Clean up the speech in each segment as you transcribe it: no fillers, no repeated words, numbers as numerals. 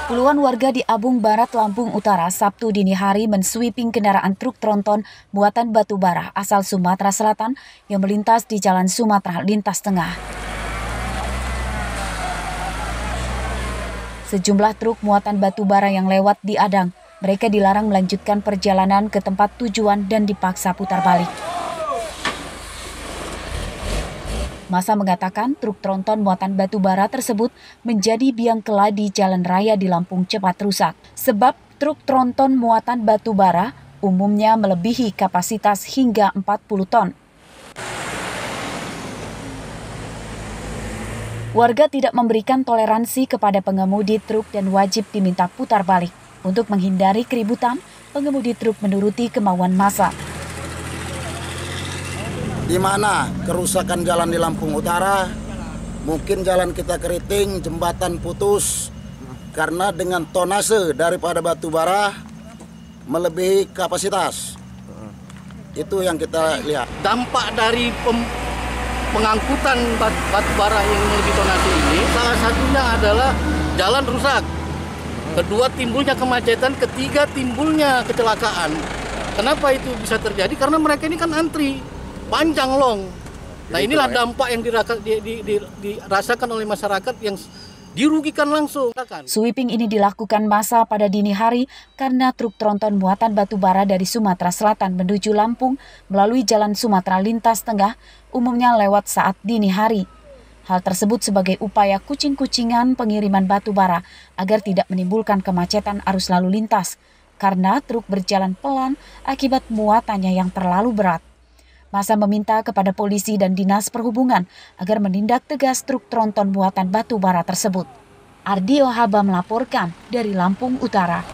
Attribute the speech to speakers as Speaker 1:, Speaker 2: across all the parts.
Speaker 1: Puluhan warga di Abung Barat, Lampung Utara, Sabtu dini hari mensweeping kendaraan truk tronton muatan batu bara asal Sumatera Selatan yang melintas di Jalan Sumatera Lintas Tengah. Sejumlah truk muatan batu bara yang lewat di Adang, mereka dilarang melanjutkan perjalanan ke tempat tujuan dan dipaksa putar balik. Masa mengatakan truk tronton muatan batu bara tersebut menjadi biang keladi jalan raya di Lampung cepat rusak. Sebab truk tronton muatan batu bara umumnya melebihi kapasitas hingga 40 ton. Warga tidak memberikan toleransi kepada pengemudi truk dan wajib diminta putar balik. Untuk menghindari keributan, pengemudi truk menuruti kemauan massa.
Speaker 2: Di mana kerusakan jalan di Lampung Utara, mungkin jalan kita keriting, jembatan putus, karena dengan tonase daripada batu bara melebihi kapasitas. Itu yang kita lihat.
Speaker 3: Dampak dari pengangkutan batu bara yang melebihi tonase ini, salah satunya adalah jalan rusak. Kedua, timbulnya kemacetan. Ketiga, timbulnya kecelakaan. Kenapa itu bisa terjadi? Karena mereka ini kan antri. Panjang long. Nah, inilah dampak yang dirasakan oleh masyarakat yang dirugikan langsung.
Speaker 1: Sweeping ini dilakukan massa pada dini hari karena truk tronton muatan batu bara dari Sumatera Selatan menuju Lampung melalui Jalan Sumatera Lintas Tengah umumnya lewat saat dini hari. Hal tersebut sebagai upaya kucing-kucingan pengiriman batu bara agar tidak menimbulkan kemacetan arus lalu lintas karena truk berjalan pelan akibat muatannya yang terlalu berat. Massa meminta kepada polisi dan dinas perhubungan agar menindak tegas truk tronton muatan batu bara tersebut. Ardi Ohaba melaporkan dari Lampung Utara.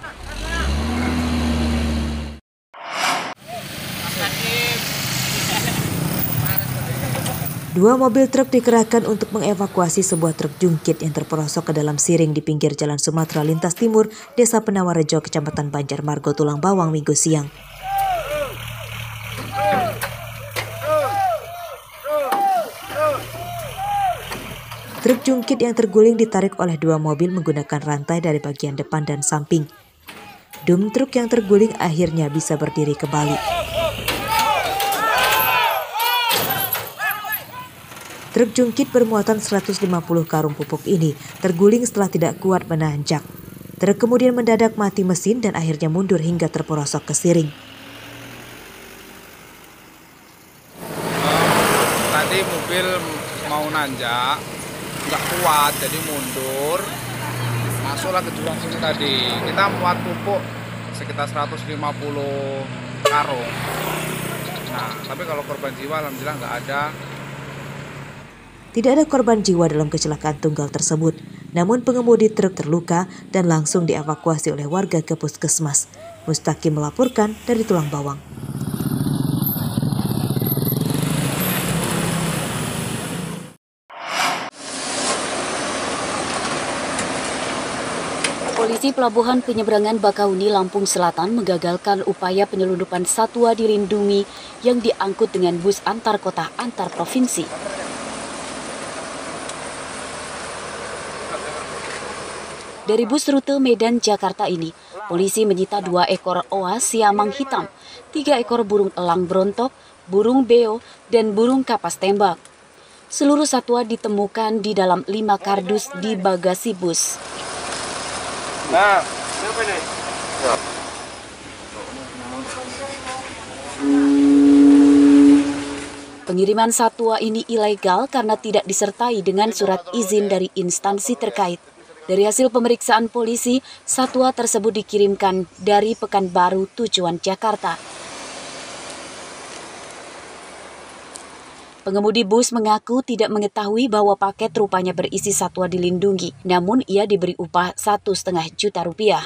Speaker 4: Dua mobil truk dikerahkan untuk mengevakuasi sebuah truk jungkit yang terperosok ke dalam siring di pinggir Jalan Sumatera Lintas Timur, Desa Penawarejo, Kecamatan Banjarmargo, Tulang Bawang, Minggu siang. Truk jungkit yang terguling ditarik oleh dua mobil menggunakan rantai dari bagian depan dan samping. Dum truk yang terguling akhirnya bisa berdiri kembali. Truk jungkit bermuatan 150 karung pupuk ini terguling setelah tidak kuat menanjak. Truk kemudian mendadak mati mesin dan akhirnya mundur hingga terperosok ke siring.
Speaker 5: Tadi mobil mau nanjak, nggak kuat jadi mundur, masuklah ke jurang sini tadi. Kita muat pupuk sekitar 150 karung. Nah, tapi kalau korban jiwa alhamdulillah nggak ada.
Speaker 4: Tidak ada korban jiwa dalam kecelakaan tunggal tersebut, namun pengemudi truk terluka dan langsung dievakuasi oleh warga ke puskesmas. Mustaqim melaporkan dari Tulang Bawang.
Speaker 1: Polisi Pelabuhan Penyeberangan Bakauni, Lampung Selatan menggagalkan upaya penyelundupan satwa dilindungi yang diangkut dengan bus antar kota antar provinsi. Dari bus rute Medan Jakarta ini, polisi menyita 2 ekor oa siamang hitam, 3 ekor burung elang brontok, burung beo, dan burung kapas tembak. Seluruh satwa ditemukan di dalam 5 kardus di bagasi bus.
Speaker 5: Nah, siapa ini?
Speaker 1: Pengiriman satwa ini ilegal karena tidak disertai dengan surat izin dari instansi terkait. Dari hasil pemeriksaan polisi, satwa tersebut dikirimkan dari Pekanbaru tujuan Jakarta. Pengemudi bus mengaku tidak mengetahui bahwa paket rupanya berisi satwa dilindungi, namun ia diberi upah 1,5 juta rupiah.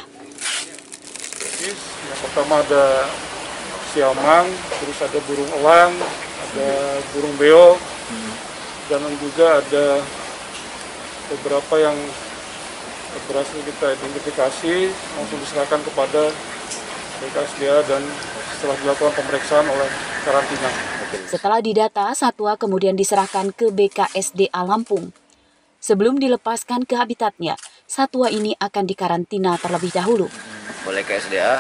Speaker 6: Yang pertama ada siamang, terus ada burung elang, ada burung beo, dan juga ada beberapa yang berhasil kita identifikasi, langsung diserahkan kepada BKSDA dan setelah dilakukan pemeriksaan oleh karantina.
Speaker 1: Setelah didata, satwa kemudian diserahkan ke BKSDA Lampung. Sebelum dilepaskan ke habitatnya, satwa ini akan dikarantina terlebih dahulu.
Speaker 7: Oleh KSDA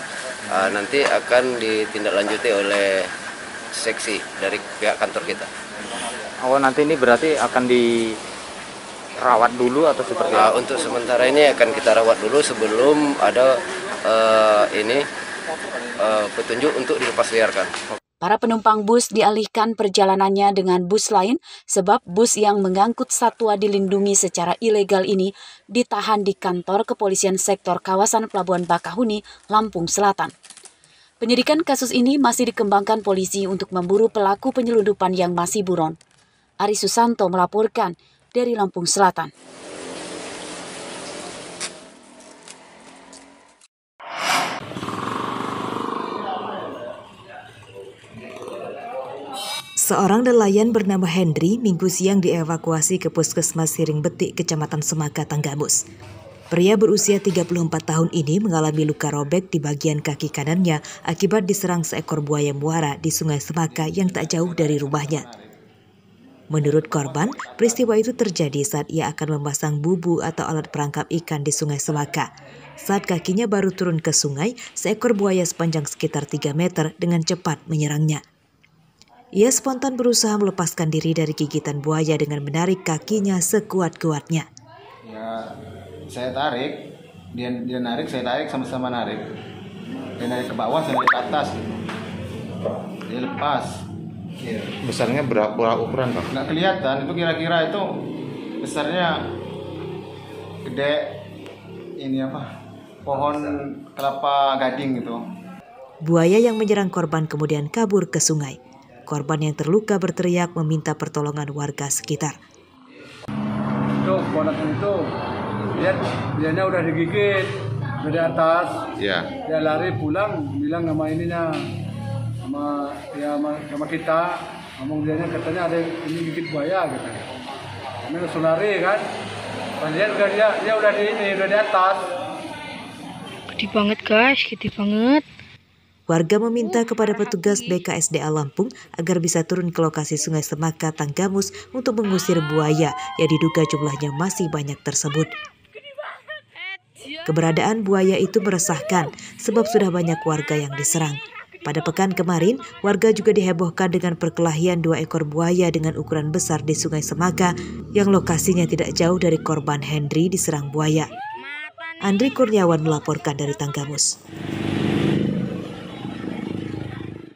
Speaker 7: nanti akan ditindaklanjuti oleh seksi dari pihak kantor kita.
Speaker 8: Oh, nanti ini berarti akan dirawat dulu atau seperti apa?
Speaker 7: Untuk sementara ini akan kita rawat dulu sebelum ada petunjuk untuk dilepasliarkan.
Speaker 1: Para penumpang bus dialihkan perjalanannya dengan bus lain sebab bus yang mengangkut satwa dilindungi secara ilegal ini ditahan di kantor kepolisian sektor kawasan Pelabuhan Bakahuni, Lampung Selatan. Penyidikan kasus ini masih dikembangkan polisi untuk memburu pelaku penyelundupan yang masih buron. Ari Susanto melaporkan dari Lampung Selatan.
Speaker 4: Seorang nelayan bernama Hendri minggu siang dievakuasi ke Puskesmas Siring Betik, Kecamatan Semaka, Tanggamus. Pria berusia 34 tahun ini mengalami luka robek di bagian kaki kanannya akibat diserang seekor buaya muara di Sungai Semaka yang tak jauh dari rumahnya. Menurut korban, peristiwa itu terjadi saat ia akan memasang bubu atau alat perangkap ikan di Sungai Semaka. Saat kakinya baru turun ke sungai, seekor buaya sepanjang sekitar 3 meter dengan cepat menyerangnya. Ia spontan berusaha melepaskan diri dari gigitan buaya dengan menarik kakinya sekuat-kuatnya.
Speaker 9: Ya, saya tarik, dia narik, saya tarik, sama-sama narik. Dia narik ke bawah, saya narik ke atas. Dia lepas. Ya.
Speaker 10: Besarnya berapa ukuran, Pak?
Speaker 9: Nggak kelihatan, itu kira-kira itu besarnya gede, pohon kelapa gading gitu.
Speaker 4: Buaya yang menyerang korban kemudian kabur ke sungai. Korban yang terluka berteriak meminta pertolongan warga sekitar.
Speaker 11: Itu ponakan itu, dianya udah digigit dari atas. Ya. Dia lari pulang, bilang sama ininya, sama kita, ngomong dianya katanya ada ini gigit buaya gitu. Kami langsung lari kan, dia udah di atas.
Speaker 12: Gede banget guys, gede banget.
Speaker 4: Warga meminta kepada petugas BKSDA Lampung agar bisa turun ke lokasi Sungai Semaka, Tanggamus untuk mengusir buaya yang diduga jumlahnya masih banyak tersebut. Keberadaan buaya itu meresahkan sebab sudah banyak warga yang diserang. Pada pekan kemarin, warga juga dihebohkan dengan perkelahian 2 ekor buaya dengan ukuran besar di Sungai Semaka yang lokasinya tidak jauh dari korban Hendri diserang buaya. Andri Kurniawan melaporkan dari Tanggamus.